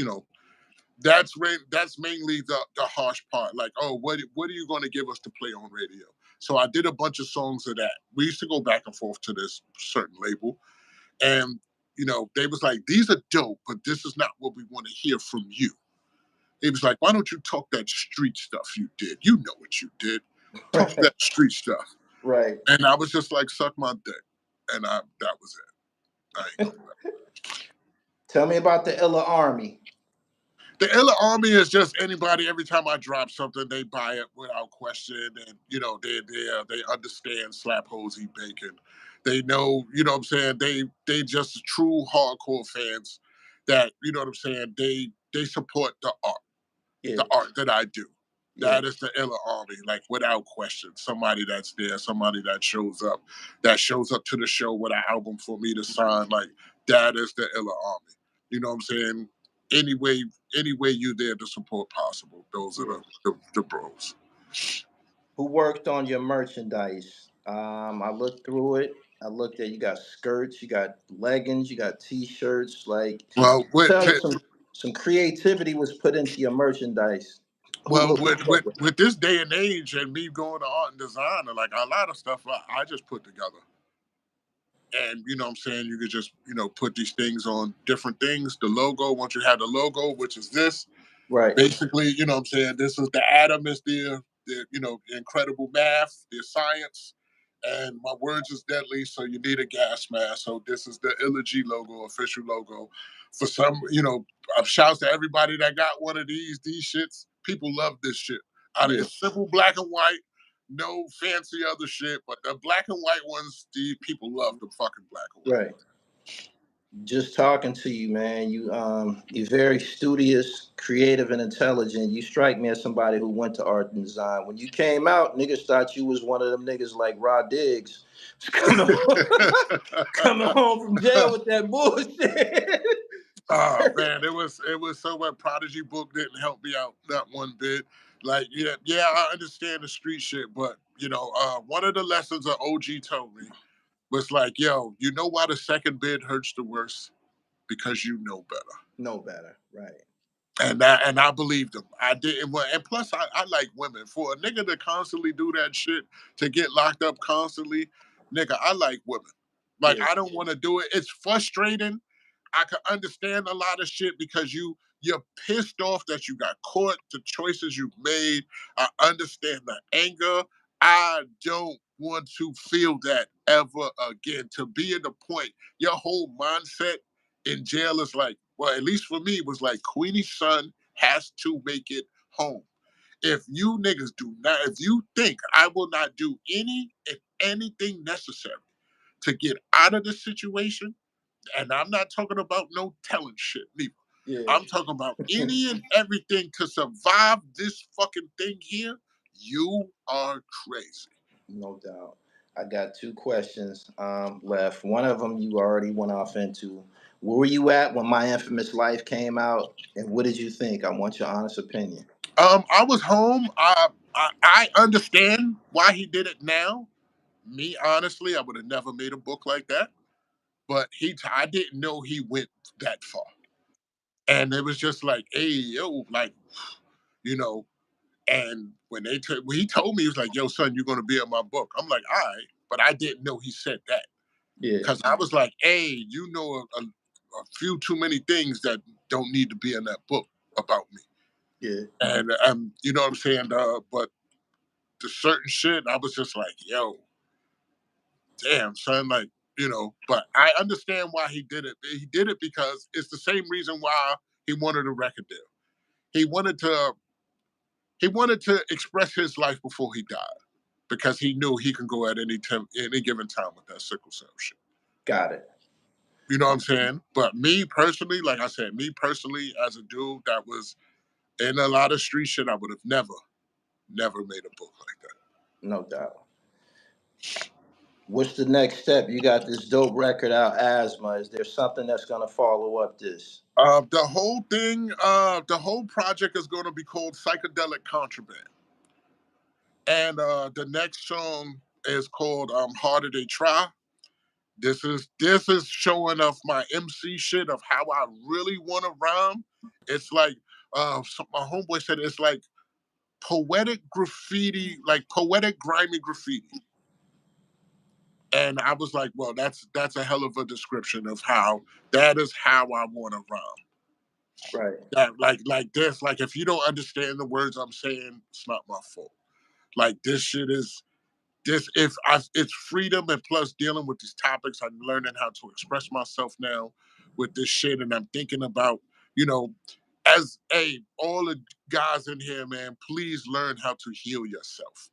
that's mainly the harsh part. Like, oh, what are you going to give us to play on radio? So I did a bunch of songs of that. We used to go back and forth to this certain label, and they was like, these are dope, but this is not what we want to hear from you. It was like, why don't you talk that street stuff you did? You know what you did. Talk that street stuff. Right. And I was just like, suck my dick, and that was it. I ain't gonna do that. Tell me about the Illa Army. The Illa Army is just anybody. Every time I drop something, they buy it without question, and they understand slap hosey bacon. They know, you know what I'm saying. They just true hardcore fans that what I'm saying. They support Yeah. the art that I do. Yeah. That is the Illa Army, like without question. Somebody that's there, somebody that shows up to the show with an album for me to sign. Like that is the Illa Army. You know what I'm saying? Anyway, any way you there to support possible. Those are Yeah. the bros. Who worked on your merchandise? I looked through it. I looked at, you got skirts, you got leggings, you got t-shirts. Like, Well, with tell me some creativity was put into your merchandise. well Who with, worked with with? with this day and age and me going to art and design, and like a lot of stuff I just put together. And what I'm saying, you could just put these things on different things. The logo, once you have the logo, which is this, Right. basically, what I'm saying, this is the atom, is the incredible math, the science, and my words is deadly, so you need a gas mask. So this is the I.G.G logo, official logo. For some, shouts to everybody that got one of these shits. People love this shit. Yeah. It's simple black and white, no fancy other shit, but the black and white ones, the people love the fucking black and white Right. Just talking to you, man. You're very studious, creative, and intelligent. You strike me as somebody who went to art and design. When you came out, niggas thought you was one of them niggas like Rod Diggs, coming coming home from jail with that bullshit. Oh man, it was so much. Prodigy book didn't help me out not one bit. Like, yeah, I understand the street shit, but one of the lessons that OG told me was like, yo, you know why the second bid hurts the worst? Because you know better. No better, right? And I believed him. I didn't. And plus, I like women. For a nigga to constantly do that shit, to get locked up constantly, nigga, I like women. Like, Yeah. I don't want to do it. It's frustrating. I can understand a lot of shit because you're pissed off that you got caught, the choices you made. I understand the anger. I don't want to feel that ever again. To be in the point, your whole mindset in jail is like, well, at least for me, was like Queenie's son has to make it home. If you niggas do not, if you think I will not do anything necessary to get out of this situation, and I'm not talking about no telling shit neither. Yeah. I'm talking about any and everything to survive this fucking thing here. You are crazy. No doubt. I got two questions left. One of them you already went off into. Where were you at when My Infamous Life came out, and what did you think? I want your honest opinion. I was home. I understand why he did it now. Me, honestly, I would have never made a book like that. But I didn't know he went that far. And it was just like, hey, yo, like, you know, And when he told me, he was like, "Yo, son, you're gonna be in my book." I'm like, "All right," but I didn't know he said that. Yeah. Because I was like, "Hey, you know a few too many things that don't need to be in that book about me." Yeah. And you know what I'm saying? But the certain shit, I was just like, "Yo, damn, son," like, you know. But I understand why he did it. He did it because it's the same reason why he wanted a record deal. He wanted to express his life before he died, because he knew he can go at any time, any given time with that sickle cell shit. Got it. You know what I'm saying? But me personally, like I said, me personally, as a dude that was in a lot of street shit, I would have never made a book like that. No doubt. What's the next step? You got this dope record out, Asthma. Is there something that's gonna follow up this? The whole thing, the whole project is going to be called Psychedelic Contraband, and the next song is called Harder They Try. This is showing off my MC shit of how I really want to rhyme. It's like my homeboy said, it's like poetic graffiti, like poetic grimy graffiti. And I was like, well, that's a hell of a description of how that is how I want to rhyme. Right. That like this, like if you don't understand the words I'm saying, it's not my fault. Like this shit is this it's freedom, and plus dealing with these topics. I'm learning how to express myself now with this shit, and I'm thinking about, you know, as all the guys in here, man, please learn how to heal yourself.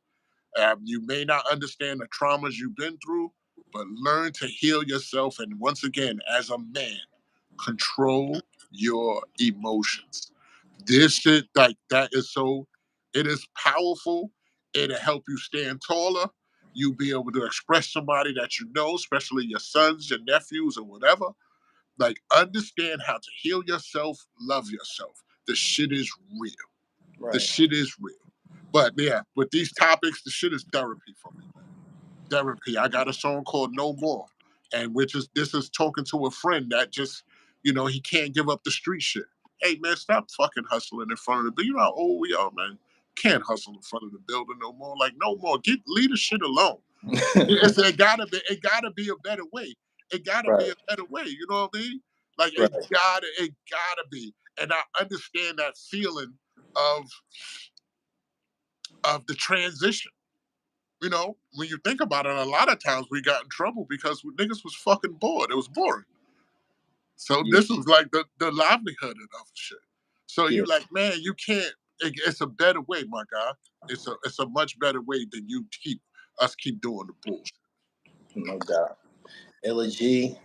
You may not understand the traumas you've been through, but learn to heal yourself. And once again, as a man, control your emotions. This shit, like that is so, it is powerful. It'll help you stand taller. You'll be able to express somebody that you know, especially your sons, your nephews, or whatever. Like, understand how to heal yourself, love yourself. The shit is real. The Right. shit is real. But yeah, with these topics, the shit is therapy for me, man. Therapy. I got a song called No More, and this is talking to a friend that just, he can't give up the street shit. Hey man, stop fucking hustling in front of the building. You know how old we are, man. Can't hustle in front of the building no more. Like no more. Leave the shit alone. It gotta be a better way. It gotta be Right. a better way. You know what I mean? Like Right. it gotta be. And I understand that feeling of the transition. You know, when you think about it, a lot of times we got in trouble because niggas was fucking bored. It was boring. So Yeah. this was like the livelihood of shit. So Yeah. you like, man, you can't. It's a better way, my guy. It's a much better way than you keep doing the bullshit. No doubt. I.G.G,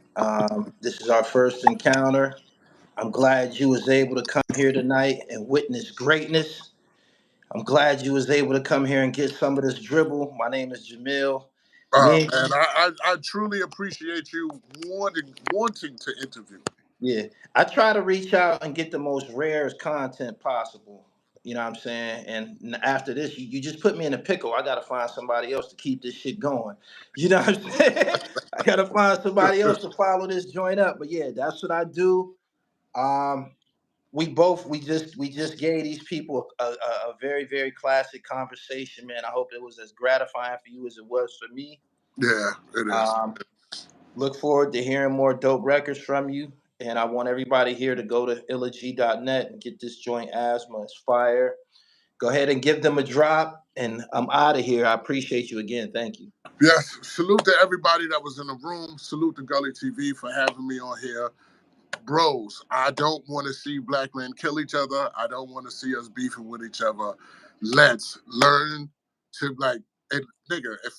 this is our first encounter. I'm glad you was able to come here tonight and witness greatness. I'm glad you was able to come here and get some of this dribble. My name is Jamil. Me and Man, I truly appreciate you wanting to interview. yeah, I try to reach out and get the most rarest content possible. You know what I'm saying? And after this, you just put me in a pickle. I gotta find somebody else to keep this shit going. You know what I'm saying? I gotta find somebody else to follow this joint up. But yeah, that's what I do. Um, we just gave these people a very very classic conversation, man. I hope it was as gratifying for you as it was for me. Yeah, it is. Um, Look forward to hearing more dope records from you. And I want everybody here to go to illag.net and get this joint. Asthma is fire. Go ahead and give them a drop. And I'm out of here. I appreciate you again. Thank you. Yes, salute to everybody that was in the room. Salute to Gully TV for having me on here. Bros, I don't want to see black men kill each other. I don't want to see us beefing with each other. Let's learn to nigga, if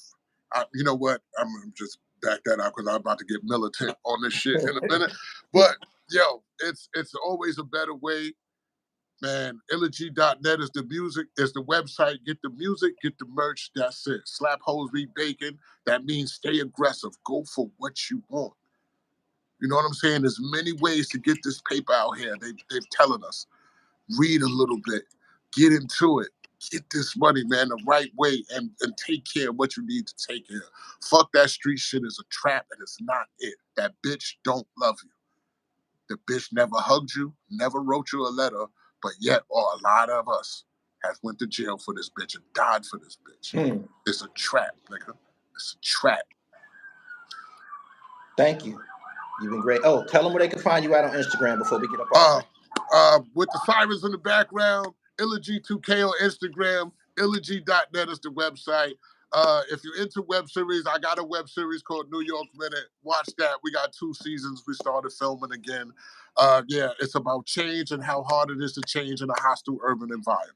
you know what, I'm gonna just back that up because I'm about to get militant on this shit in a minute. But yo, it's always a better way, man. illag.net is the music, is the website. Get the music, get the merch. That's it. Slap hoes, be bacon. That means stay aggressive. Go for what you want. You know what I'm saying? There's many ways to get this paper out here. They've telling us. Read a little bit. Get into it. Get this money, man, the right way, and take care of what you need to take care of. Fuck that street shit is a trap, and it's not it. That bitch don't love you. The bitch never hugged you, never wrote you a letter, but yet are a lot of us. has went to jail for this bitch and died for this bitch. Hmm. It's a trap, nigga. It's a trap. Thank you. You've been great. Oh, tell them where they can find you out on Instagram before we get up off here. With the sirens in the background, ILLAG2K on Instagram, illag.net is the website. If you're into web series, I got a web series called New York Minute. Watch that. We got 2 seasons. We started filming again. Yeah, it's about change and how hard it is to change in a hostile urban environment.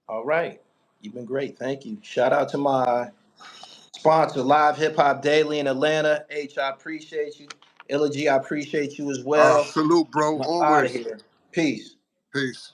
All right. You've been great. Thank you. Shout out to my sponsor, Live Hip Hop Daily in Atlanta. H, I appreciate you. ILLAG, I appreciate you as well. Salute, bro. I'm out of Always. here. Peace. Peace.